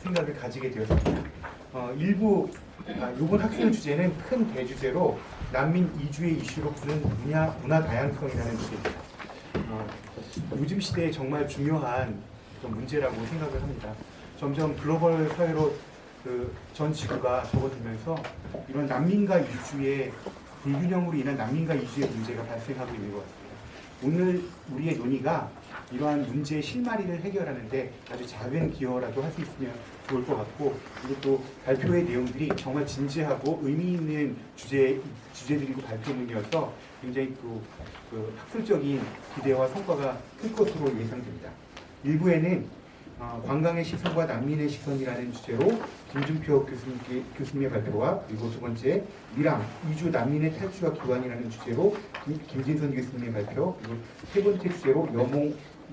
생각을 가지게 되었습니다. 이번 학술 주제는 큰 대주제로 난민 이주의 이슈로 푸는 문화 다양성이라는 주제입니다. 요즘 시대에 정말 중요한 그런 문제라고 생각을 합니다. 점점 글로벌 사회로 전 지구가 접어들면서 이런 난민과 이주의 불균형으로 인한 난민과 이주의 문제가 발생하고 있는 것 같습니다. 오늘 우리의 논의가 이러한 문제의 실마리를 해결하는데 아주 작은 기여라도 할 수 있으면 좋을 것 같고, 그리고 또 발표의 내용들이 정말 진지하고 의미 있는 주제들이고 발표문이어서 굉장히 그 학술적인 기대와 성과가 클 것으로 예상됩니다. 1부에는 관광의 시선과 난민의 시선이라는 주제로 김준표 교수님의 발표와, 그리고 두 번째 미랑 이주 난민의 탈출과 기환이라는 주제로 김진선 교수님의 발표, 그리고 세 번째 주제로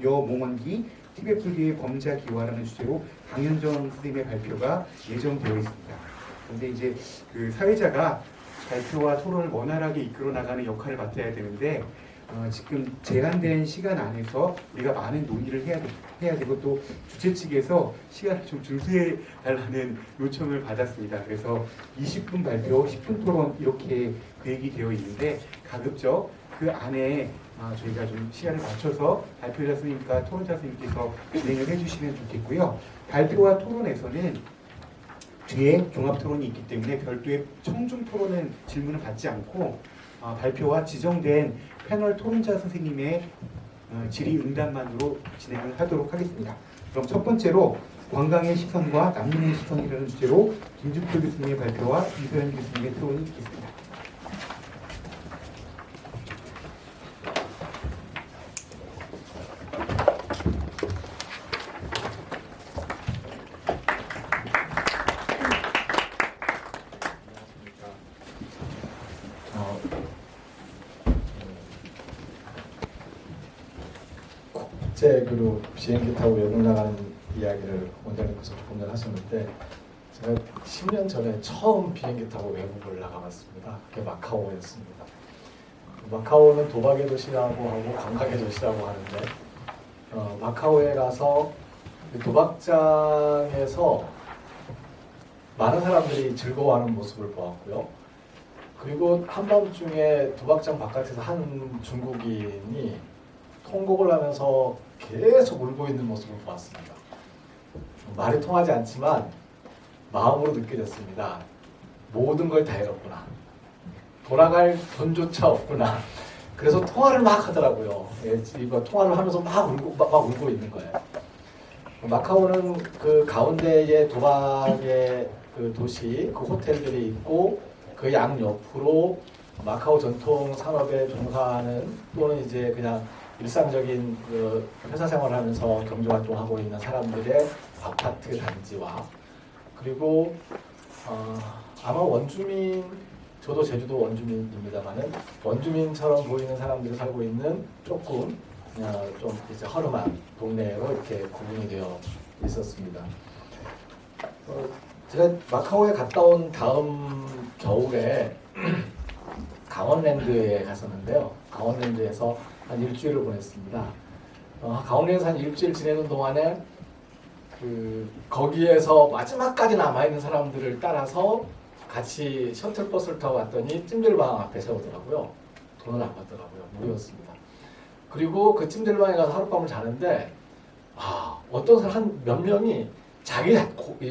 여몽원기 티베트 불교의 범자 기화라는 주제로 강현정 선생님의 발표가 예정되어 있습니다. 그런데 이제 그 사회자가 발표와 토론을 원활하게 이끌어 나가는 역할을 맡아야 되는데 지금 제한된 시간 안에서 우리가 많은 논의를 해야 되고, 또 주최 측에서 시간을 좀 준수해 달라는 요청을 받았습니다. 그래서 20분 발표, 10분 토론 이렇게 계획이 되어 있는데, 가급적 그 안에 저희가 좀 시간을 맞춰서 발표자 선생님과 토론자 선생님께서 진행을 해주시면 좋겠고요. 발표와 토론에서는 뒤에 종합 토론이 있기 때문에 별도의 청중 토론은 질문을 받지 않고 발표와 지정된 패널 토론자 선생님의 질의응답만으로 진행을 하도록 하겠습니다. 그럼 첫 번째로 관광의 시선과 난민의 시선이라는 주제로 김준표 교수님의 발표와 이소연 교수님의 토론이 있겠습니다. 국제그룹 비행기 타고 여행 나가는 이야기를 원장님께서 조금 전에 하셨는데, 제가 10년 전에 처음 비행기 타고 외국을 나가봤습니다. 그게 마카오였습니다. 마카오는 도박의 도시라고 하고 관광의 도시라고 하는데, 마카오에 가서 도박장에서 많은 사람들이 즐거워하는 모습을 보았고요. 그리고 한밤중에 도박장 바깥에서 한 중국인이 통곡을 하면서 계속 울고 있는 모습을 보았습니다. 말이 통하지 않지만 마음으로 느껴졌습니다. 모든 걸 다 잃었구나. 돌아갈 돈조차 없구나. 그래서 통화를 막 하더라고요. 이거 통화를 하면서 막 울고 있는 거예요. 마카오는 그 가운데에 도박의 그 도시, 그 호텔들이 있고, 그 양옆으로 마카오 전통 산업에 종사하는, 또는 이제 그냥 일상적인 그 회사 생활을 하면서 경제 활동하고 있는 사람들의 아파트 단지와, 그리고 아마 원주민, 저도 제주도 원주민입니다만은 원주민처럼 보이는 사람들이 살고 있는 조금 좀 이제 허름한 동네로 이렇게 구분이 되어 있었습니다. 제가 마카오에 갔다 온 다음 겨울에 강원랜드에 갔었는데요. 강원랜드에서 한 일주일을 보냈습니다. 강원랜드에서 한 일주일 지내는 동안에 거기에서 마지막까지 남아있는 사람들을 따라서 같이 셔틀버스를 타고 갔더니 찜질방 앞에 세우더라고요. 돈을 안 받더라고요. 무료였습니다. 그리고 그 찜질방에 가서 하룻밤을 자는데 어떤 사람 한 몇 명이 자기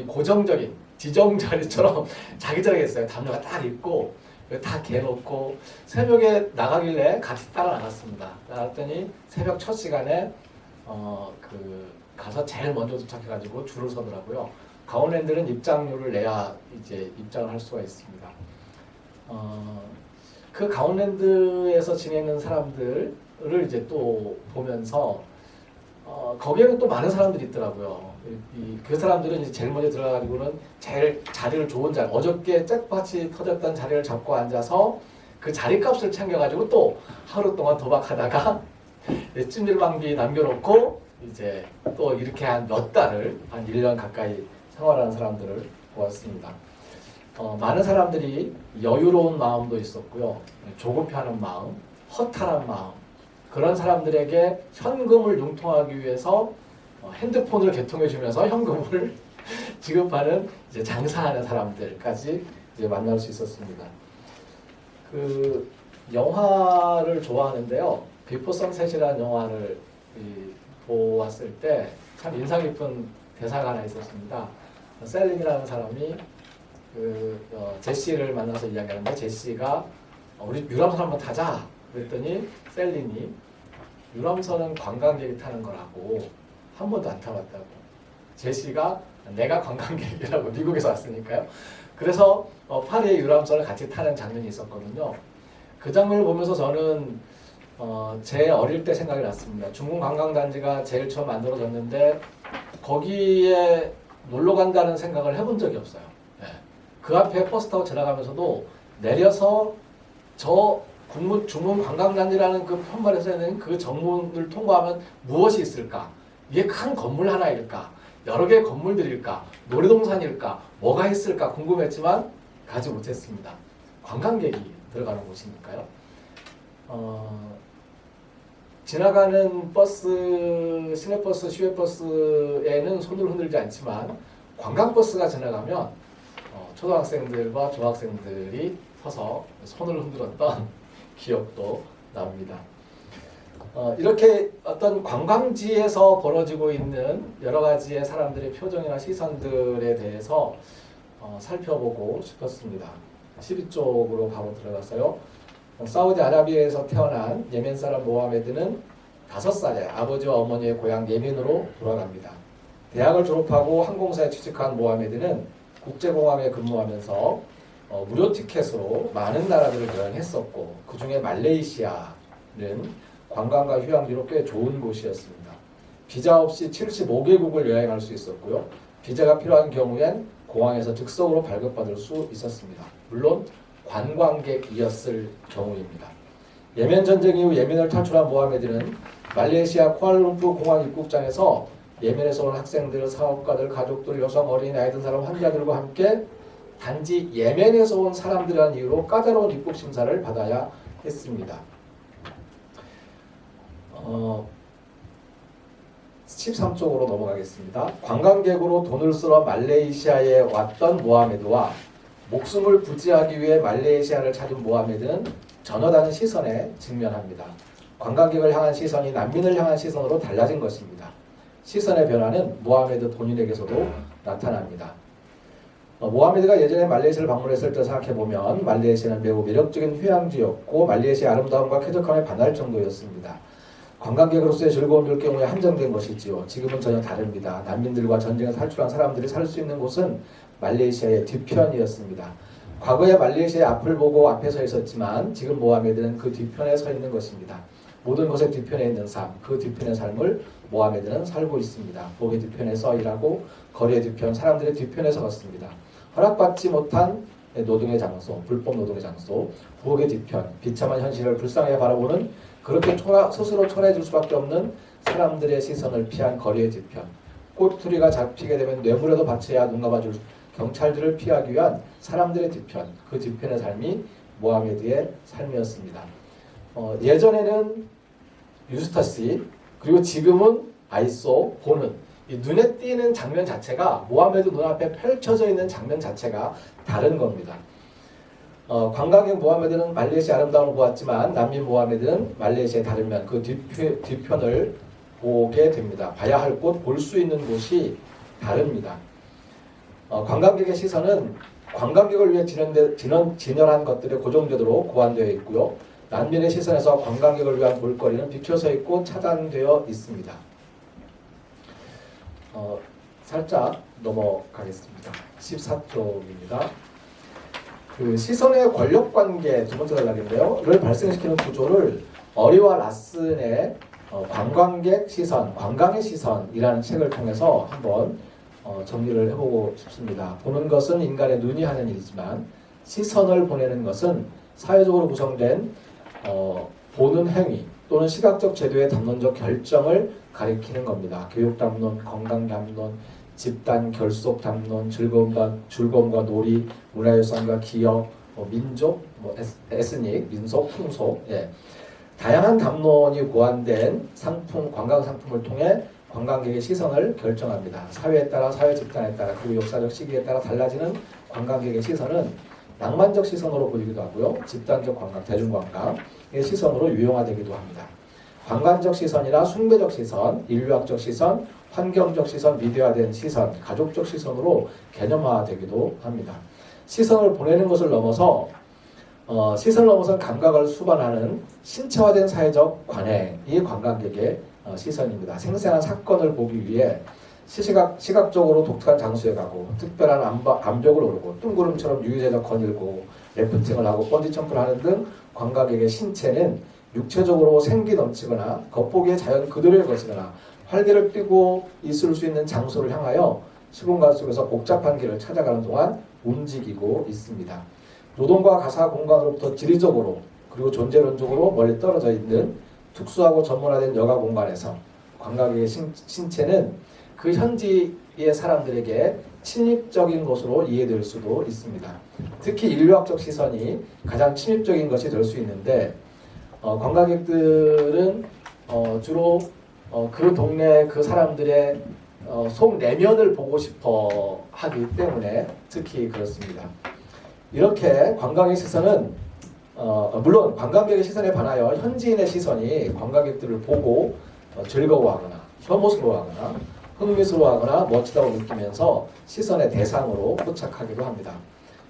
고정적인 지정 자리처럼 자기 자리에 있어요. 담요가 딱 입고 다 개놓고 새벽에 나가길래 같이 따라 나갔습니다. 나갔더니 새벽 첫 시간에 가서 제일 먼저 도착해가지고 줄을 서더라고요. 강원랜드는 입장료를 내야 이제 입장을 할 수가 있습니다. 그 강원랜드에서 지내는 사람들을 이제 또 보면서 거기에는 또 많은 사람들이 있더라고요. 그 사람들은 이제 제일 먼저 들어가가지고는 제일 자리를 좋은 자리, 어저께 잭팟이 터졌던 자리를 잡고 앉아서 그 자리값을 챙겨가지고 또 하루 동안 도박하다가 찜질방비 남겨놓고 이제 또 이렇게 한 몇 달을, 한 1년 가까이 생활하는 사람들을 보았습니다. 많은 사람들이 여유로운 마음도 있었고요. 조급해하는 마음, 허탈한 마음, 그런 사람들에게 현금을 융통하기 위해서 핸드폰을 개통해 주면서 현금을 지급하는 이제 장사하는 사람들까지 이제 만날 수 있었습니다. 그 영화를 좋아하는데요. 비포 선셋이라는 영화를 보았을 때 참 인상 깊은 대사가 하나 있었습니다. 셀린이라는 사람이 제시를 만나서 이야기하는데 제시가 우리 유람선 한번 타자 그랬더니 셀린이 유람선은 관광객이 타는 거라고 한 번도 안 타봤다고. 제시가 내가 관광객이라고 미국에서 왔으니까요. 그래서 파리의 유람선을 같이 타는 장면이 있었거든요. 그 장면을 보면서 저는 제 어릴 때 생각이 났습니다. 중국 관광단지가 제일 처음 만들어졌는데 거기에 놀러 간다는 생각을 해본 적이 없어요. 네. 그 앞에 버스 타고 지나가면서도 내려서 저 중문 관광단지라는 그 편말에서 있는 그 정문을 통과하면 무엇이 있을까? 이게 큰 건물 하나일까? 여러 개의 건물들일까? 놀이동산일까? 뭐가 있을까? 궁금했지만 가지 못했습니다. 관광객이 들어가는 곳이니까요. 지나가는 버스, 시내버스, 시외버스에는 손을 흔들지 않지만 관광버스가 지나가면 초등학생들과 중학생들이 서서 손을 흔들었던 기억도 납니다. 이렇게 어떤 관광지에서 벌어지고 있는 여러 가지의 사람들의 표정이나 시선들에 대해서 살펴보고 싶었습니다. 12쪽으로 바로 들어가서요. 사우디아라비아에서 태어난 예멘 사람 모하메드는 5살에 아버지와 어머니의 고향 예멘으로 돌아갑니다. 대학을 졸업하고 항공사에 취직한 모하메드는 국제공항에 근무하면서 무료 티켓으로 많은 나라들을 여행했었고 그 중에 말레이시아는 관광과 휴양지로 꽤 좋은 곳이었습니다. 비자 없이 75개국을 여행할 수 있었고요. 비자가 필요한 경우엔 공항에서 즉석으로 발급받을 수 있었습니다. 물론 관광객이었을 경우입니다. 예멘 전쟁 이후 예멘을 탈출한 모하메드는 말레이시아 쿠알라룸푸르 공항 입국장에서 예멘에서 온 학생들, 사업가들, 가족들, 여성, 어린이, 나이 든 사람, 환자들과 함께 단지 예멘에서 온 사람들이라는 이유로 까다로운 입국 심사를 받아야 했습니다. 13쪽으로 넘어가겠습니다. 관광객으로 돈을 쓰러 말레이시아에 왔던 모하메드와 목숨을 부지하기 위해 말레이시아를 찾은 모하메드는 전혀 다른 시선에 직면합니다. 관광객을 향한 시선이 난민을 향한 시선으로 달라진 것입니다. 시선의 변화는 모하메드 본인에게서도 나타납니다. 모하메드가 예전에 말레이시아를 방문했을 때 생각해보면 말레이시아는 매우 매력적인 휴양지였고 말레이시아의 아름다움과 쾌적함에 반할 정도였습니다. 관광객으로서의 즐거움일 경우에 한정된 것이지요. 지금은 전혀 다릅니다. 난민들과 전쟁에서 탈출한 사람들이 살 수 있는 곳은 말레이시아의 뒤편이었습니다. 과거에 말레이시아의 앞을 보고 앞에 서 있었지만 지금 모하메드는 그 뒤편에 서 있는 것입니다. 모든 것의 뒤편에 있는 삶, 그 뒤편의 삶을 모하메드는 살고 있습니다. 목의 뒤편에서 일하고 거리의 뒤편, 사람들의 뒤편에 서갔습니다. 허락받지 못한 노동의 장소, 불법 노동의 장소, 부엌의 뒤편, 비참한 현실을 불쌍하게 바라보는 그렇게 스스로 초라해질 수밖에 없는 사람들의 시선을 피한 거리의 뒤편, 꼬투리가 잡히게 되면 뇌물에도 바쳐야 눈 감아줄 경찰들을 피하기 위한 사람들의 뒤편, 그 뒤편의 삶이 모하메드의 삶이었습니다. 예전에는 유스타시 그리고 지금은 아이소 보는 이 눈에 띄는 장면 자체가 모하메드 눈앞에 펼쳐져 있는 장면 자체가 다른 겁니다. 관광객 모하메드는 말레이시아 아름다움을 보았지만 난민 모하메드는 말레이시아의 다른 면, 그 뒤편을 보게 됩니다. 봐야 할 곳, 볼 수 있는 곳이 다릅니다. 관광객의 시선은 관광객을 위해 진열한 것들에 고정되도록 고안되어 있고요. 난민의 시선에서 관광객을 위한 볼거리는 비켜서 있고 차단되어 있습니다. 살짝 넘어가겠습니다. 14쪽입니다. 그 시선의 권력관계 두 번째 단락인데요.를 발생시키는 구조를 어리와 라슨의 관광객 시선, 관광의 시선이라는 책을 통해서 한번 정리를 해보고 싶습니다. 보는 것은 인간의 눈이 하는 일이지만 시선을 보내는 것은 사회적으로 구성된 보는 행위 또는 시각적 제도의 담론적 결정을 가리키는 겁니다. 교육 담론, 건강 담론, 집단 결속 담론, 즐거움과 놀이, 문화유산과 기업, 민족, 에스닉, 민속, 풍속, 다양한 담론이 고안된 상품, 관광 상품을 통해 관광객의 시선을 결정합니다. 사회에 따라, 사회 집단에 따라, 그리고 역사적 시기에 따라 달라지는 관광객의 시선은 낭만적 시선으로 보이기도 하고요. 집단적 관광, 대중관광의 시선으로 유형화되기도 합니다. 관광적 시선이나 숭배적 시선, 인류학적 시선, 환경적 시선, 미디어화된 시선, 가족적 시선으로 개념화되기도 합니다. 시선을 보내는 것을 넘어서 시선을 넘어선 감각을 수반하는 신체화된 사회적 관행이 관광객의 시선입니다. 생생한 사건을 보기 위해 시각적으로 독특한 장소에 가고 특별한 암벽을 오르고 뜬구름처럼 유유자적 거닐고 래프팅을 하고 번지점프를 하는 등 관광객의 신체는 육체적으로 생기 넘치거나 겉보기에 자연 그대로의 것이거나 활개를 띠고 있을 수 있는 장소를 향하여 시공간 속에서 복잡한 길을 찾아가는 동안 움직이고 있습니다. 노동과 가사 공간으로부터 지리적으로 그리고 존재론적으로 멀리 떨어져 있는 특수하고 전문화된 여가 공간에서 관광객의 신체는 그 현지의 사람들에게 침입적인 것으로 이해될 수도 있습니다. 특히 인류학적 시선이 가장 침입적인 것이 될 수 있는데 관광객들은 주로 그 동네 그 사람들의 속 내면을 보고 싶어 하기 때문에 특히 그렇습니다. 이렇게 관광의 시선은 물론 관광객의 시선에 반하여 현지인의 시선이 관광객들을 보고 즐거워하거나 혐오스러워하거나 흥미스러워하거나 멋지다고 느끼면서 시선의 대상으로 포착하기도 합니다.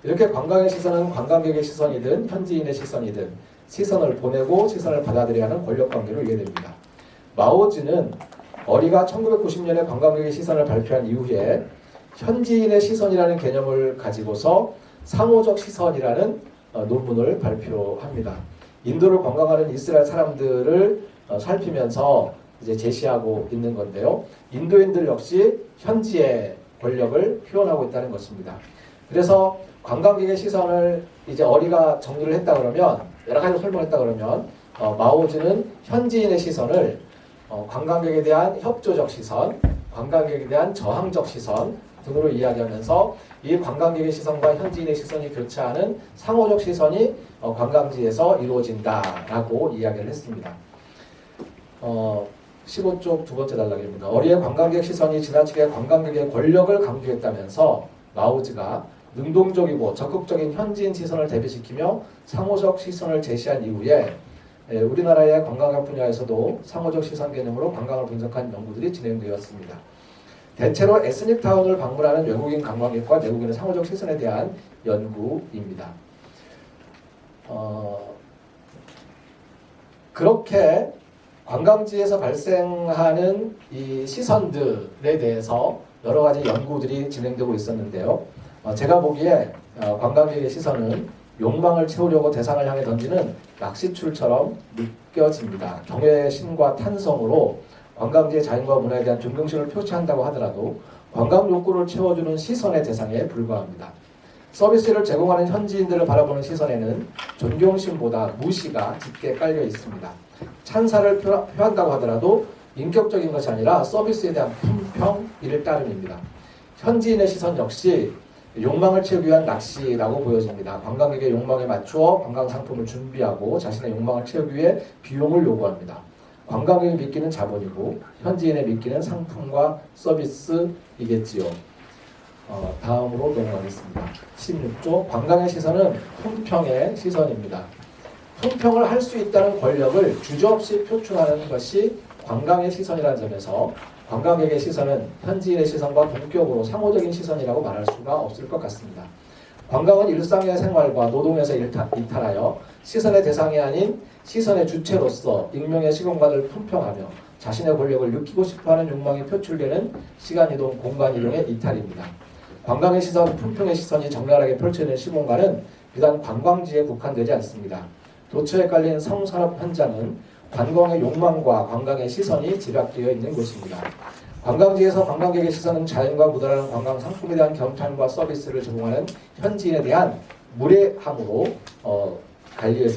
이렇게 관광의 시선은 관광객의 시선이든 현지인의 시선이든 시선을 보내고 시선을 받아들여야 하는 권력관계로 이해됩니다. 마오즈는 어리가 1990년에 관광객의 시선을 발표한 이후에 현지인의 시선이라는 개념을 가지고서 상호적 시선이라는 논문을 발표합니다. 인도를 관광하는 이스라엘 사람들을 살피면서 이제 제시하고 있는 건데요. 인도인들 역시 현지의 권력을 표현하고 있다는 것입니다. 그래서 관광객의 시선을 이제 어리가 정리를 했다 그러면 여러 가지 설명했다 그러면 마오즈는 현지인의 시선을 관광객에 대한 협조적 시선, 관광객에 대한 저항적 시선 등으로 이야기하면서 이 관광객의 시선과 현지인의 시선이 교차하는 상호적 시선이 관광지에서 이루어진다라고 이야기를 했습니다. 15쪽 두 번째 단락입니다. 어리의 관광객 시선이 지나치게 관광객의 권력을 강조했다면서 마오즈가 능동적이고 적극적인 현지인 시선을 대비시키며 상호적 시선을 제시한 이후에 우리나라의 관광학 분야에서도 상호적 시선 개념으로 관광을 분석한 연구들이 진행되었습니다. 대체로 에스닉 타운을 방문하는 외국인 관광객과 내국인의 상호적 시선에 대한 연구입니다. 그렇게 관광지에서 발생하는 이 시선들에 대해서 여러 가지 연구들이 진행되고 있었는데요. 제가 보기에 관광객의 시선은 욕망을 채우려고 대상을 향해 던지는 낚시줄처럼 느껴집니다. 경외심과 탄성으로 관광지의 자연과 문화에 대한 존경심을 표시한다고 하더라도 관광 욕구를 채워주는 시선의 대상에 불과합니다. 서비스를 제공하는 현지인들을 바라보는 시선에는 존경심보다 무시가 짙게 깔려 있습니다. 찬사를 표한다고 하더라도 인격적인 것이 아니라 서비스에 대한 품평, 이를 따름입니다. 현지인의 시선 역시 욕망을 채우기 위한 낚시라고 보여집니다. 관광객의 욕망에 맞추어 관광 상품을 준비하고 자신의 욕망을 채우기 위해 비용을 요구합니다. 관광객이 믿기는 자본이고 현지인의 믿기는 상품과 서비스이겠지요. 다음으로 넘어가겠습니다. 16조 관광의 시선은 품평의 시선입니다. 품평을 할 수 있다는 권력을 주저없이 표출하는 것이 관광의 시선이라는 점에서 관광객의 시선은 현지인의 시선과 동격으로 상호적인 시선이라고 말할 수가 없을 것 같습니다. 관광은 일상의 생활과 노동에서 이탈하여 시선의 대상이 아닌 시선의 주체로서 익명의 시공간을 품평하며 자신의 권력을 느끼고 싶어하는 욕망이 표출되는 시간이동, 공간이동의 이탈입니다. 관광의 시선, 품평의 시선이 적나라하게 펼쳐지는 시공간은 비단 관광지에 국한되지 않습니다. 도처에 깔린 성산업 현장은 관광의 욕망과 관광의 시선이 집약되어 있는 곳입니다. 관광지에서 관광객의 시선은 자연과 묻어나는 관광 상품에 대한 경탄과 서비스를 제공하는 현지인에 대한 무례함으로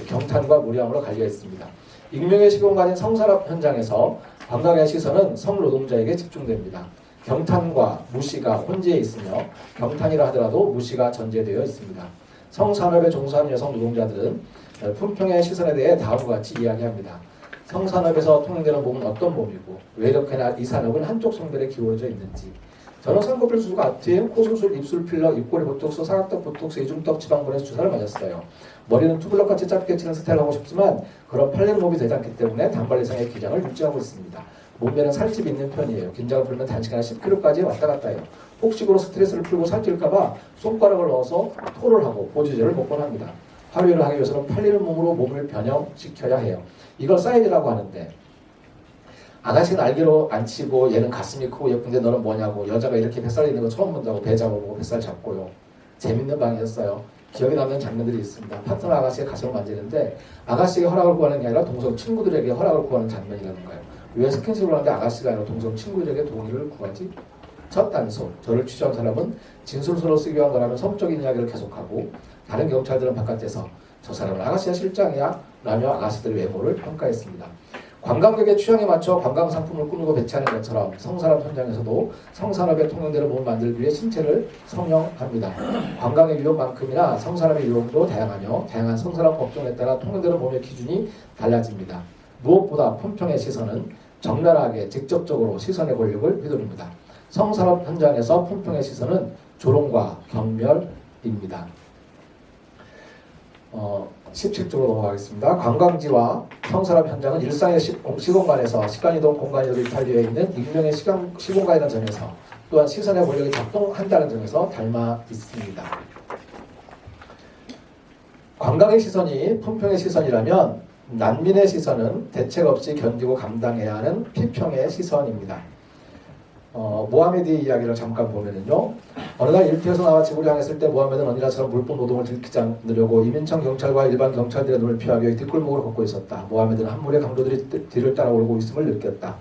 경탄과 무례함으로 갈려 있습니다. 익명의 시공간인 성산업 현장에서 관광의 시선은 성노동자에게 집중됩니다. 경탄과 무시가 혼재해 있으며 경탄이라 하더라도 무시가 전제되어 있습니다. 성산업에 종사하는 여성 노동자들은 품평의 시선에 대해 다음과 같이 이야기합니다. 성산업에서 통용되는 몸은 어떤 몸이고 왜 이렇게나 이 산업은 한쪽 성별에 기울어져 있는지. 저는 쌍꺼풀 수술, 아트임, 코수술, 입술 필러, 입꼬리 보톡스, 사각턱 보톡스, 이중턱 지방분해서 주사를 맞았어요. 머리는 투블럭같이 짧게 치는 스타일을 하고 싶지만 그런 팔리는 몸이 되지 않기 때문에 단발 이상의 기장을 유지하고 있습니다. 몸매는 살집이 있는 편이에요. 긴장을 풀면 단시간에 10kg까지 왔다 갔다 해요. 혹시로 스트레스를 풀고 살찔까봐 손가락을 넣어서 토를 하고 보조제를 먹곤 합니다. 하루일을 하기 위해서는 팔리는 몸으로 몸을 변형시켜야 해요. 이걸 사이즈라고 하는데 아가씨는 알기로 안 치고 얘는 가슴이 크고 예쁜데 너는 뭐냐고 여자가 이렇게 뱃살 있는 거 처음 본다고 배 잡아보고 뱃살 잡고요. 재밌는 방이었어요. 기억에 남는 장면들이 있습니다. 파트너 아가씨의 가슴을 만지는데 아가씨에게 허락을 구하는 게 아니라 동성 친구들에게 허락을 구하는 장면이라는 거예요. 왜 스킨십을 하는데 아가씨가 아니라 동성 친구들에게 동의를 구하지? 첫 단속, 저를 취재한 사람은 진술서로 쓰기 위한 거라면 성적인 이야기를 계속하고 다른 경찰들은 바깥에서 저 사람은 아가씨가 실장이야? 라며 아가씨들의 외모를 평가했습니다. 관광객의 취향에 맞춰 관광 상품을 꾸미고 배치하는 것처럼 성산업 현장에서도 성산업에 통용되는 몸을 만들기 위해 신체를 성형합니다. 관광의 유형만큼이나 성산업의 유형도 다양하며 다양한 성산업 업종에 따라 통용되는 몸의 기준이 달라집니다. 무엇보다 품평의 시선은 적나라하게 직접적으로 시선의 권력을 휘두릅니다. 성산업 현장에서 품평의 시선은 조롱과 경멸입니다. 17쪽으로 넘어가겠습니다. 관광지와 성산업 현장은 일상의 시공간에서 시간이동 공간으로 이탈되어 있는 익명의 시공간이라는 점에서 또한 시선의 권력이 작동한다는 점에서 닮아 있습니다. 관광의 시선이 품평의 시선이라면 난민의 시선은 대책 없이 견디고 감당해야 하는 피평의 시선입니다. 모하메드의 이야기를 잠깐 보면은요. 어느 날 일터에서 나와 집으로 향했을 때 모하메드는 언니라처럼 물품 노동을 들키지 않으려고 이민청 경찰과 일반 경찰들의 눈을 피하기 위해 뒷골목을 걷고 있었다. 모하메드는 한 무리의 강도들이 뒤를 따라 오고 있음을 느꼈다.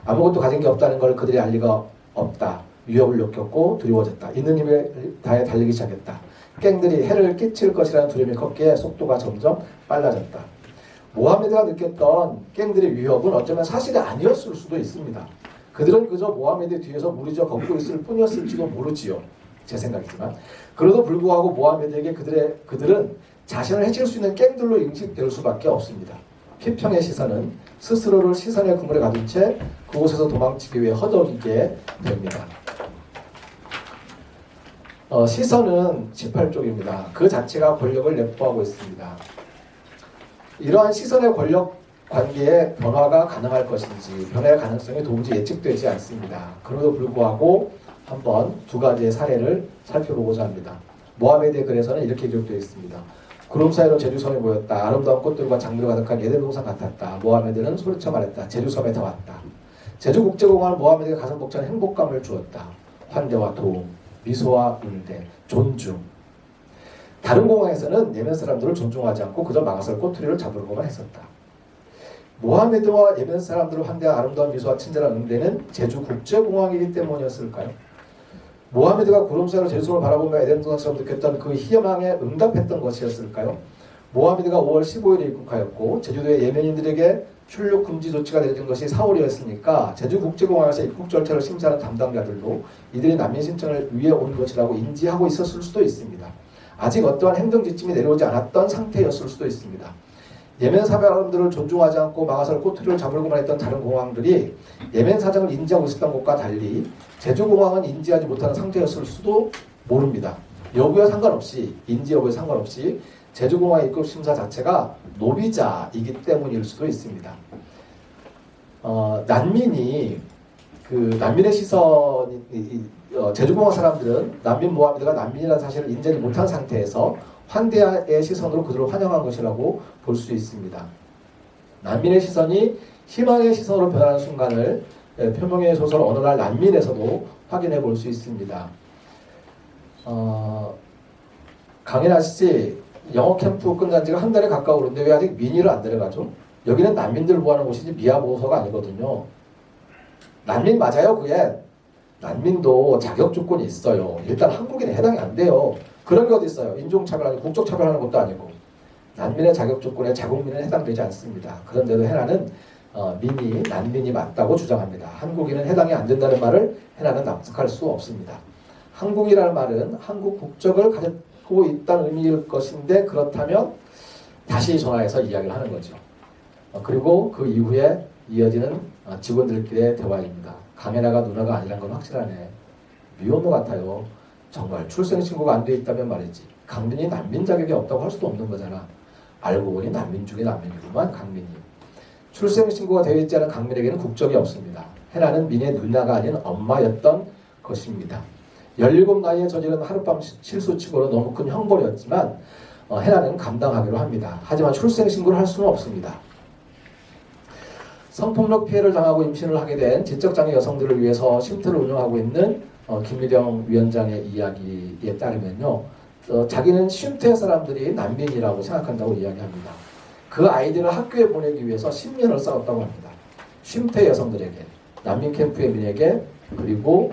아무것도 가진 게 없다는 걸 그들이 알 리가 없다. 위협을 느꼈고 두려워졌다. 있는 힘을 다해 달리기 시작했다. 갱들이 해를 끼칠 것이라는 두려움이 컸기에 속도가 점점 빨라졌다. 모하메드가 느꼈던 갱들의 위협은 어쩌면 사실이 아니었을 수도 있습니다. 그들은 그저 모하메드 뒤에서 무리져 걷고 있을 뿐이었을지도 모르지요. 제 생각이지만. 그래도 불구하고 모하메드에게 그들은 자신을 해칠 수 있는 갱들로 인식될 수밖에 없습니다. 피평의 시선은 스스로를 시선의 그물에 가둔 채 그곳에서 도망치기 위해 허덕이게 됩니다. 시선은 18쪽입니다. 그 자체가 권력을 내포하고 있습니다. 이러한 시선의 권력 관계에 변화가 가능할 것인지 변화의 가능성이 도무지 예측되지 않습니다. 그럼에도 불구하고 한번 두 가지의 사례를 살펴보고자 합니다. 모하메드의 글에서는 이렇게 기록되어 있습니다. 구름 사이로 제주섬에 모였다. 아름다운 꽃들과 장미로 가득한 예덴 동산 같았다. 모하메드는 소리쳐 말했다. 제주섬에 다 왔다. 제주국제공항은 모하메드에게 가슴 벅찬 행복감을 주었다. 환대와 도움, 미소와 응대, 존중. 다른 공항에서는 예멘 사람들을 존중하지 않고 그저 망아살 꼬투리를 잡으려고만 했었다. 모하메드와 예멘 사람들을 환대한 아름다운 미소와 친절한 응대는 제주국제공항이기 때문이었을까요? 모하메드가 구름 사이로 제주섬을 바라보며 에덴 동산처럼 느꼈던 그 희망에 응답했던 것이었을까요? 모하메드가 5월 15일에 입국하였고 제주도의 예멘인들에게 출入금지 조치가 내려진 것이 4월이었으니까 제주국제공항에서 입국 절차를 심사하는 담당자들도 이들이 난민 신청을 위해 온 것이라고 인지하고 있었을 수도 있습니다. 아직 어떠한 행정 지침이 내려오지 않았던 상태였을 수도 있습니다. 예멘 사람들을 존중하지 않고 망아살 꼬투리를 잡으려고만 했던 다른 공항들이 예멘 사정을 인지하고 있었던 것과 달리 제주공항은 인지하지 못하는 상태였을 수도 모릅니다. 여부와 상관없이 인지 여부에 상관없이 제주공항 입국 심사 자체가 노비자이기 때문일 수도 있습니다. 난민의 시선이 제주공항 사람들은 난민 모하메드가 난민이라는 사실을 인지하지 못한 상태에서 환대의 시선으로 그들을 환영한 것이라고 볼 수 있습니다. 난민의 시선이 희망의 시선으로 변하는 순간을 표명의 소설 어느 날 난민에서도 확인해 볼 수 있습니다. 강인아 씨, 영어 캠프 끝난 지가 한 달에 가까우는데 왜 아직 민의를 안 데려가죠? 여기는 난민들 보호하는 곳이지 미아보호소가 아니거든요. 난민 맞아요, 그게. 난민도 자격 조건이 있어요. 일단 한국인에 해당이 안 돼요. 그런 게 어디 있어요? 인종차별 아니고 국적차별하는 것도 아니고. 난민의 자격 조건에 자국민은 해당되지 않습니다. 그런데도 해나는 난민이 맞다고 주장합니다. 한국인은 해당이 안 된다는 말을 해나는 납득할 수 없습니다. 한국이라는 말은 한국 국적을 가지고 있다는 의미일 것인데 그렇다면 다시 전화해서 이야기를 하는 거죠. 그리고 그 이후에 이어지는 직원들끼리의 대화입니다. 강혜나가 누나가 아니란 건 확실하네. 미혼모 같아요. 정말 출생신고가 안 돼 있다면 말이지. 강민이 난민 자격이 없다고 할 수도 없는 거잖아. 알고 보니 난민 중에 난민이구만 강민이. 출생신고가 되어 있지 않은 강민에게는 국적이 없습니다. 해나는 민의 누나가 아닌 엄마였던 것입니다. 17 나이에 저지른 하룻밤 실수치고는 너무 큰 형벌이었지만 해나는 감당하기로 합니다. 하지만 출생신고를 할 수는 없습니다. 성폭력 피해를 당하고 임신을 하게 된 지적장애 여성들을 위해서 쉼터를 운영하고 있는 김미령 위원장의 이야기에 따르면요. 자기는 쉼터의 사람들이 난민이라고 생각한다고 이야기합니다. 그 아이들을 학교에 보내기 위해서 10년을 싸웠다고 합니다. 쉼터 여성들에게, 난민 캠프의 민에게, 그리고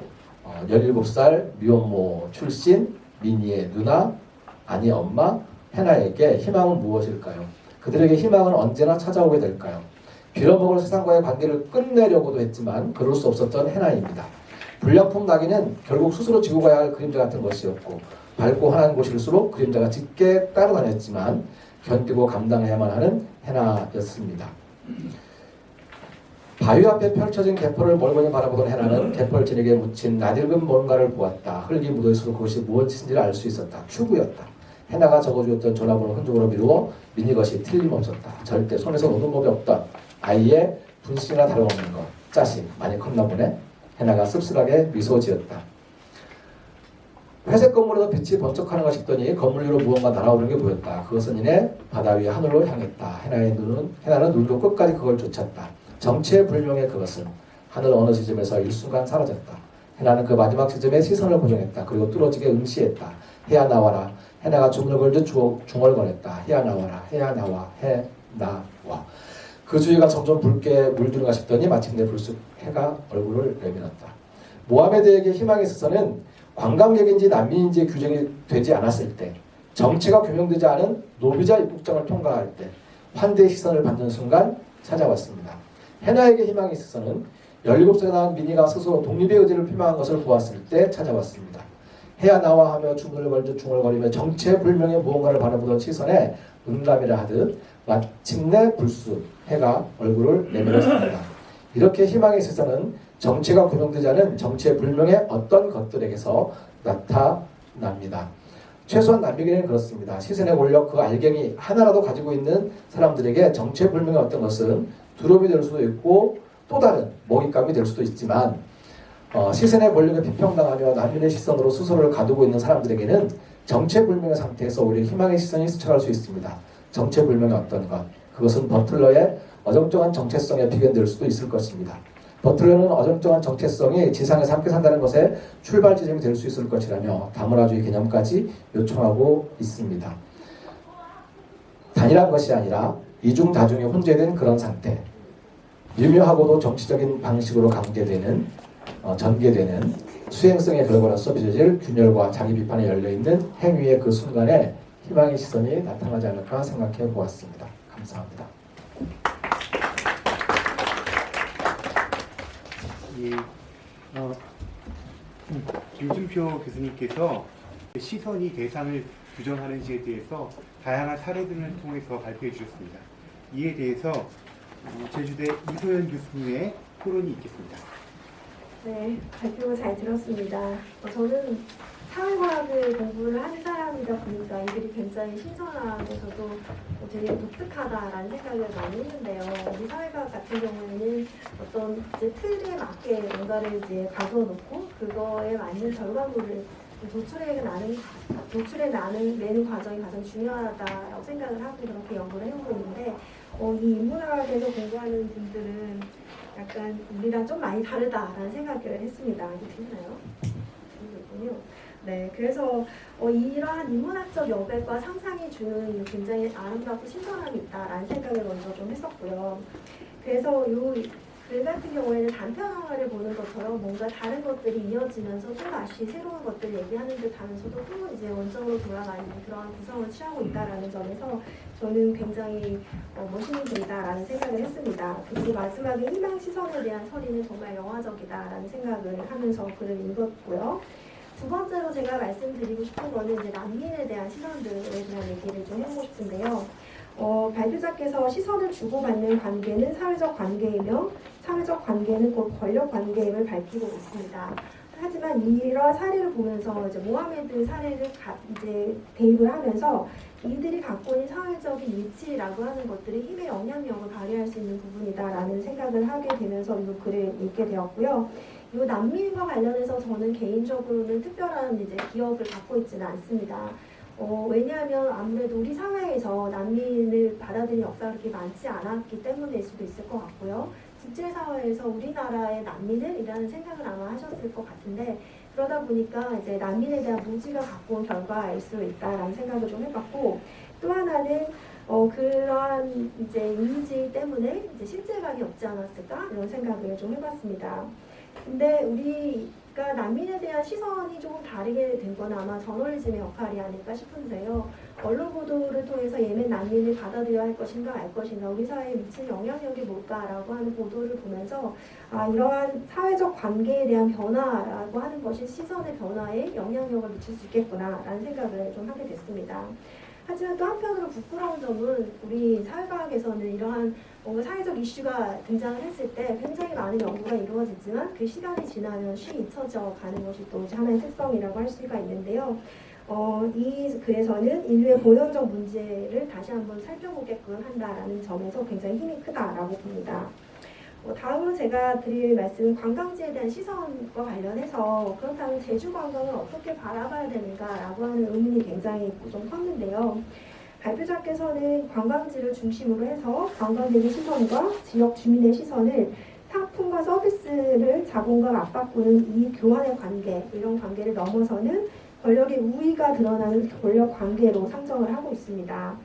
17살 미혼모 출신 민희의 누나, 아니 엄마, 해나에게 희망은 무엇일까요? 그들에게 희망은 언제나 찾아오게 될까요? 빌어먹을 세상과의 관계를 끝내려고도 했지만 그럴 수 없었던 해나입니다. 불량품 나기는 결국 스스로 지고 가야 할 그림자 같은 것이었고 밝고 환한 곳일수록 그림자가 짙게 따라다녔지만 견디고 감당해야만 하는 해나였습니다. 바위 앞에 펼쳐진 개펄을 멀거니 바라보던 해나는 개펄 진에게 묻힌 낯익은 뭔가를 보았다. 흙이 묻어있어도 그것이 무엇인지를 알 수 있었다. 큐브였다. 해나가 적어주었던 전화번호 흔적으로 미루어 민희 것이 틀림없었다. 절대 손에서 노는 법이 없던 아이의 분신이나 다름없는 것. 자식 많이 컸나 보네. 해나가 씁쓸하게 미소 지었다. 회색 건물에서 빛이 번쩍하는 것 싶더니 건물 위로 무언가 날아오는 게 보였다. 그것은 이내 바다 위의 하늘로 향했다. 해나는 눈으로 끝까지 그걸 쫓았다. 정체불명의 그것은 하늘 어느 지점에서 일순간 사라졌다. 해나는 그 마지막 지점에 시선을 고정했다. 그리고 뚫어지게 응시했다. 해야 나와라. 해나가 주문을 걸듯 중얼거렸다. 해야 나와라. 해야 나와. 해 나와. 그 주위가 점점 붉게 물드는가 싶더니 마침내 불쑥 해가 얼굴을 내밀었다. 모하메드에게 희망에 있어서는 관광객인지 난민인지 규정이 되지 않았을 때, 정체가 규명되지 않은 노비자 입국장을 통과할 때 환대의 시선을 받는 순간 찾아왔습니다. 해나에게 희망이 있어서는 17살에 낳은 민희가 스스로 독립의 의지를 표명한 것을 보았을 때 찾아왔습니다. 해야 나와 하며 주문을 걸듯 중얼거리며 정체불명의 무언가를 바라보던 시선에 응답이라 하듯 마침내 불쑥 해가 얼굴을 내밀었습니다. 이렇게 희망의 세상은 정체가 규명되지 않은 정체불명의 어떤 것들에게서 나타납니다. 최소한 남에게는 그렇습니다. 시선의 권력 그 알갱이 하나라도 가지고 있는 사람들에게 정체불명의 어떤 것은 두려움이 될 수도 있고 또 다른 먹잇감이 될 수도 있지만 시선의 권력에 비평당하며 남인의 시선으로 스스로를 가두고 있는 사람들에게는 정체불명의 상태에서 오히려 희망의 시선이 스쳐갈 수 있습니다. 정체불명의 어떤 것, 그것은 버틀러의 어정쩡한 정체성에 비견될 수도 있을 것입니다. 버틀러는 어정쩡한 정체성이 지상에서 함께 산다는 것에 출발 지점이 될 수 있을 것이라며 다문화주의 개념까지 요청하고 있습니다. 단일한 것이 아니라 이중다중이 혼재된 그런 상태, 미묘하고도 정치적인 방식으로 전개되는 수행성의 결과로서 빚어질 균열과 자기 비판에 열려있는 행위의 그 순간에 희망의 시선이 나타나지 않을까 생각해 보았습니다. 감사합니다. 예, 김준표 교수님께서 시선이 대상을 규정하는지에 대해서 다양한 사례들을 통해서 발표해 주셨습니다. 이에 대해서 제주대 이소연 교수님의 토론이 있겠습니다. 네, 발표 잘 들었습니다. 저는 사회과학을 공부를 하는 사람이다 보니까 이들이 굉장히 신선하면서도 되게 독특하다라는 생각을 많이 했는데요. 우리 사회과학 같은 경우에는 어떤 이제 틀에 맞게 뭔가를 이제 가져놓고 그거에 맞는 결과물을 내는 과정이 가장 중요하다고 생각을 하고 그렇게 연구를 해오고 있는데 이 인문학에서 공부하는 분들은 약간 우리랑 좀 많이 다르다라는 생각을 했습니다. 이게 들리나요? 들리군요. 네, 그래서 이러한 인문학적 여백과 상상이 주는 굉장히 아름답고 신선함이 있다라는 생각을 먼저 좀 했었고요. 그래서 이 글 같은 경우에는 단편 영화를 보는 것처럼 뭔가 다른 것들이 이어지면서 또 다시 새로운 것들을 얘기하는 듯 하면서도 또 이제 원점으로 돌아가는 그런 구성을 취하고 있다라는 점에서 저는 굉장히 멋있는 글이다라는 생각을 했습니다. 그리고 마지막에 희망 시선에 대한 처리는 정말 영화적이다라는 생각을 하면서 글을 읽었고요. 두 번째로 제가 말씀드리고 싶은 거는 이제 난민에 대한 시선들에 대한 얘기를 좀 해보고 싶은데요. 발표자께서 시선을 주고받는 관계는 사회적 관계이며 사회적 관계는 곧 권력 관계임을 밝히고 있습니다. 하지만 이런 사례를 보면서 이제 모하메드 사례를 이제 대입을 하면서 이들이 갖고 있는 사회적인 위치라고 하는 것들이 힘의 영향력을 발휘할 수 있는 부분이다라는 생각을 하게 되면서 이 글을 읽게 되었고요. 이 난민과 관련해서 저는 개인적으로는 특별한 이제 기억을 갖고 있지는 않습니다. 왜냐하면 아무래도 우리 사회에서 난민을 받아들인 역사가 그렇게 많지 않았기 때문일 수도 있을 것 같고요. 국제사회에서 우리나라의 난민을이라는 생각을 아마 하셨을 것 같은데 그러다 보니까 이제 난민에 대한 무지가 갖고 온 결과일 수 있다라는 생각을 좀 해봤고 또 하나는 그러한 이제 이미지 때문에 이제 실제감이 없지 않았을까 이런 생각을 좀 해봤습니다. 근데 우리가 난민에 대한 시선이 조금 다르게 된 건 아마 저널리즘의 역할이 아닐까 싶은데요. 언론 보도를 통해서 예멘 난민을 받아들여야 할 것인가 말 것인가 우리 사회에 미치는 영향력이 뭘까라고 하는 보도를 보면서 이러한 사회적 관계에 대한 변화라고 하는 것이 시선의 변화에 영향력을 미칠 수 있겠구나라는 생각을 좀 하게 됐습니다. 하지만 또 한편으로 부끄러운 점은 우리 사회과학에서는 이러한 뭔가 사회적 이슈가 등장을 했을 때 굉장히 많은 연구가 이루어지지만 그 시간이 지나면 쉬 잊혀져 가는 것이 또 하나의 특성이라고 할 수가 있는데요. 이 글에서는 인류의 보편적 문제를 다시 한번 살펴보게끔 한다라는 점에서 굉장히 힘이 크다라고 봅니다. 다음으로 제가 드릴 말씀은 관광지에 대한 시선과 관련해서 그렇다면 제주 관광을 어떻게 바라봐야 되는가라고 하는 의문이 굉장히 좀 컸는데요. 발표자께서는 관광지를 중심으로 해서 관광객의 시선과 지역 주민의 시선을 상품과 서비스를 자본과 맞바꾸는 이 교환의 관계, 이런 관계를 넘어서는 권력의 우위가 드러나는 권력 관계로 상정을 하고 있습니다.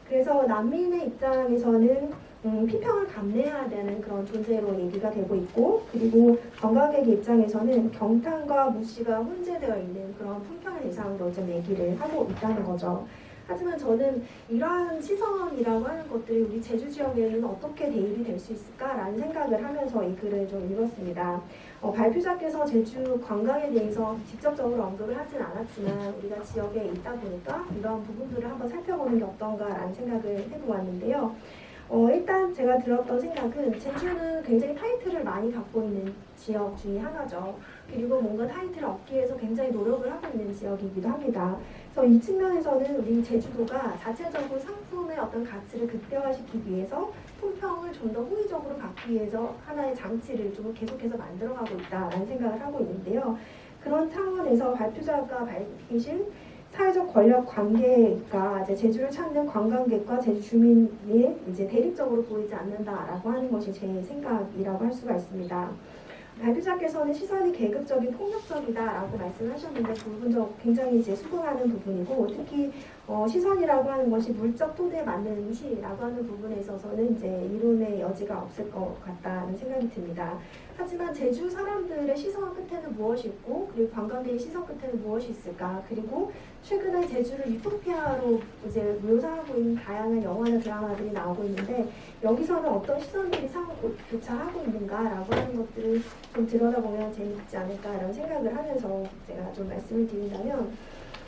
그래서 난민의 입장에서는 피평을 감내해야 되는 그런 존재로 얘기가 되고 있고 그리고 관광객의 입장에서는 경탄과 무시가 혼재되어 있는 그런 품평의 대상으로 좀 얘기를 하고 있다는 거죠. 하지만 저는 이러한 시선이라고 하는 것들이 우리 제주 지역에는 어떻게 대입이 될 수 있을까라는 생각을 하면서 이 글을 좀 읽었습니다. 발표자께서 제주 관광에 대해서 직접적으로 언급을 하진 않았지만 우리가 지역에 있다 보니까 이런 부분들을 한번 살펴보는 게 어떤가라는 생각을 해보았는데요. 일단 제가 들었던 생각은 제주는 굉장히 타이틀을 많이 갖고 있는 지역 중에 하나죠. 그리고 뭔가 타이틀을 얻기 위해서 굉장히 노력을 하고 있는 지역이기도 합니다. 그래서 이 측면에서는 우리 제주도가 자체적으로 상품의 어떤 가치를 극대화시키기 위해서 품평을 좀 더 호의적으로 갖기 위해서 하나의 장치를 좀 계속해서 만들어가고 있다라는 생각을 하고 있는데요. 그런 차원에서 발표자가 밝히신 사회적 권력 관계가 이제 제주를 찾는 관광객과 제주 주민이 이제 대립적으로 보이지 않는다라고 하는 것이 제 생각이라고 할 수가 있습니다. 발표자께서는 시선이 계급적인 폭력적이다라고 말씀하셨는데 그 부분도 굉장히 이제 수긍하는 부분이고 특히 시선이라고 하는 것이 물적 토대에 맞는지라고 하는 부분에 있어서는 이제 이론의 여지가 없을 것 같다는 생각이 듭니다. 하지만 제주 사람들의 시선 끝에는 무엇이 있고 그리고 관광객의 시선 끝에는 무엇이 있을까? 그리고 최근에 제주를 유토피아로 이제 묘사하고 있는 다양한 영화나 드라마들이 나오고 있는데 여기서는 어떤 시선들이 교차하고 있는가라고 하는 것들을 좀 들여다보면 재미있지 않을까 이런 생각을 하면서 제가 좀 말씀을 드린다면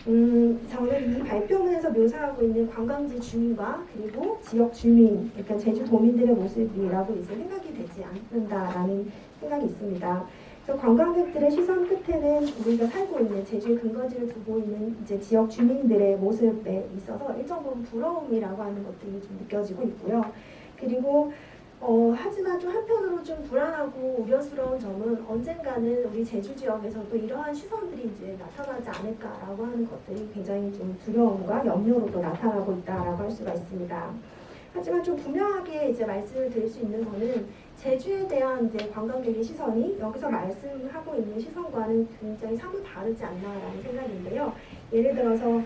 저는 이 발표문에서 묘사하고 있는 관광지 주민과 그리고 지역 주민, 그러니까 제주도민들의 모습이라고 이제 생각이 되지 않는다라는 생각이 있습니다. 그래서 관광객들의 시선 끝에는 우리가 살고 있는 제주의 근거지를 두고 있는 이제 지역 주민들의 모습에 있어서 일정 부분 부러움이라고 하는 것들이 좀 느껴지고 있고요. 그리고 하지만 좀 한편으로 좀 불안하고 우려스러운 점은 언젠가는 우리 제주 지역에서도 이러한 시선들이 이제 나타나지 않을까라고 하는 것들이 굉장히 좀 두려움과 염려로도 나타나고 있다라고 할 수가 있습니다. 하지만 좀 분명하게 이제 말씀을 드릴 수 있는 거는 제주에 대한 이제 관광객의 시선이 여기서 말씀하고 있는 시선과는 굉장히 사뭇 다르지 않나라는 생각인데요. 예를 들어서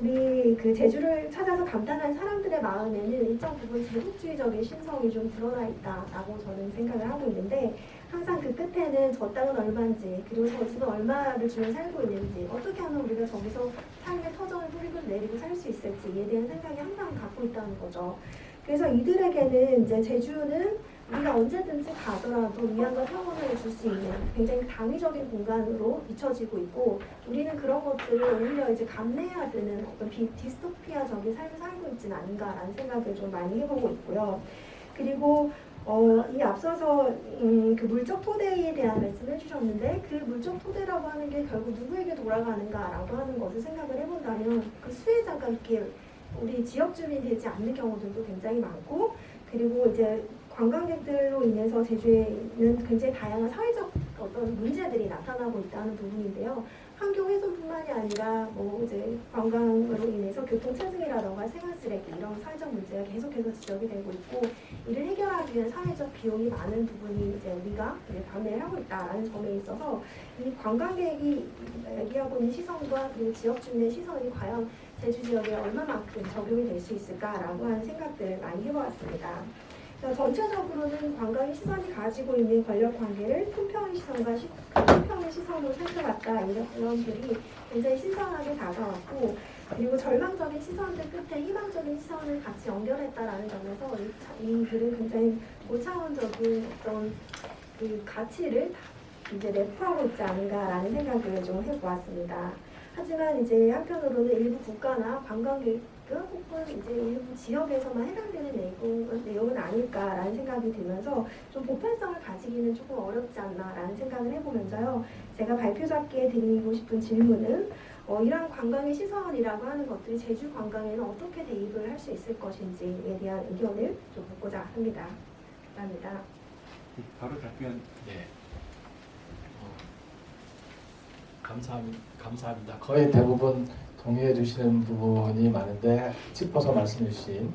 우리 그 제주를 찾아서 감탄한 사람들의 마음에는 일정 부분 제국주의적인 신성이 좀 드러나 있다라고 저는 생각을 하고 있는데 항상 그 끝에는 저 땅은 얼마인지 그리고 저 집은 얼마를 주면 살고 있는지 어떻게 하면 우리가 저기서 삶의 터전을 뿌리고 내리고 살 수 있을지에 대한 생각이 항상 갖고 있다는 거죠. 그래서 이들에게는 이제 제주는 우리가 언제든지 가더라도 위안과 평온을 줄 수 있는 굉장히 당위적인 공간으로 비춰지고 있고, 우리는 그런 것들을 오히려 이제 감내해야 되는 어떤 디스토피아적인 삶을 살고 있지는 않은가라는 생각을 좀 많이 해보고 있고요. 그리고 이 앞서서 그 물적 토대에 대한 말씀을 해주셨는데, 그 물적 토대라고 하는 게 결국 누구에게 돌아가는가라고 하는 것을 생각을 해본다면 그 수혜자가 이렇게 우리 지역 주민이 되지 않는 경우들도 굉장히 많고, 그리고 이제 관광객들로 인해서 제주에는 굉장히 다양한 사회적 어떤 문제들이 나타나고 있다는 부분인데요. 환경 훼손뿐만이 아니라 뭐 이제 관광으로 인해서 교통 체증이라던가 생활 쓰레기 이런 사회적 문제가 계속해서 지적이 되고 있고, 이를 해결하기 위한 사회적 비용이 많은 부분이 이제 우리가 감내를 하고 있다라는 점에 있어서 이 관광객이 얘기하고 있는 시선과 그리고 지역 주민의 시선이 과연 제주 지역에 얼마만큼 적용이 될 수 있을까라고 하는 생각들을 많이 해보았습니다. 전체적으로는 관광의 시선이 가지고 있는 권력 관계를 품평의 시선과 품평의 시선으로 살펴봤다, 이런 글이 굉장히 신선하게 다가왔고, 그리고 절망적인 시선들 끝에 희망적인 시선을 같이 연결했다라는 점에서 이 글은 굉장히 고차원적인 어떤 그 가치를 이제 내포하고 있지 않은가라는 생각을 좀 해보았습니다. 하지만 이제 한편으로는 일부 국가나 관광객 혹은 이제 일부 지역에서만 해당되는 내용은 아닐까라는 생각이 들면서 좀 보편성을 가지기는 조금 어렵지 않나라는 생각을 해보면서요. 제가 발표 작기에 드리고 싶은 질문은 이러한 관광의 시선이라고 하는 것들이 제주 관광에는 어떻게 대입을 할 수 있을 것인지에 대한 의견을 좀 묻고자 합니다. 감사합니다. 바로 답변. 네. 감사합니다. 거의 대부분 동의해 주시는 부분이 많은데 짚어서 말씀해 주신,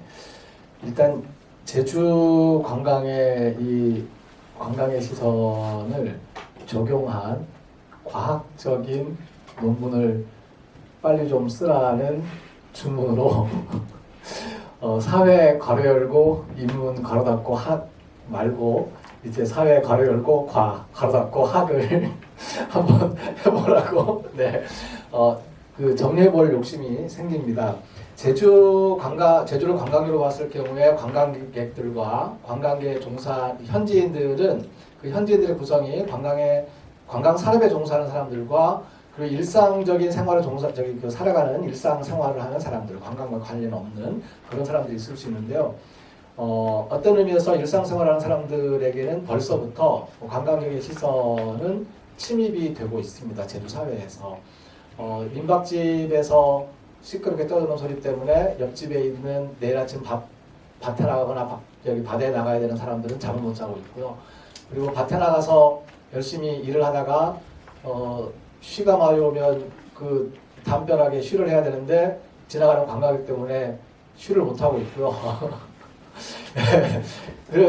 일단 제주 관광의 이 관광의 시선을 적용한 과학적인 논문을 빨리 좀 쓰라는 주문으로 사회 괄호 열고 인문 괄호 닫고 학 말고 이제 사회 괄호 열고 괄호 닫고 학을 한번 해보라고 그 정리해볼 욕심이 생깁니다. 제주를 관광지로 봤을 경우에 관광객들과 관광계 종사 현지인들은 그 현지인들의 구성이 관광 산업에 종사하는 사람들과 그리고 일상적인 생활을 살아가는 일상 생활을 하는 사람들, 관광과 관련 없는 그런 사람들이 있을 수 있는데요. 어떤 의미에서 일상생활하는 사람들에게는 벌써부터 관광객의 시선은 침입이 되고 있습니다. 제주 사회에서. 민박집에서 시끄럽게 떠드는 소리 때문에 옆집에 있는 내일 아침 밭에 나가거나 여기 바다에 나가야 되는 사람들은 잠을 못 자고 있고요. 그리고 밭에 나가서 열심히 일을 하다가 쉬가 많이 오면 그 담벼락에 쉬를 해야 되는데 지나가는 관광객 때문에 쉬를 못 하고 있고요.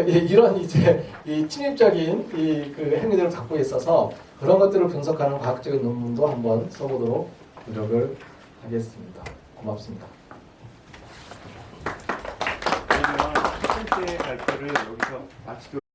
이런 이제 이 침입적인 그 행위들을 갖고 있어서 그런 것들을 분석하는 과학적인 논문도 한번 써보도록 노력을 하겠습니다. 고맙습니다. 저희가 첫 번째 발표를 여기서 마치도록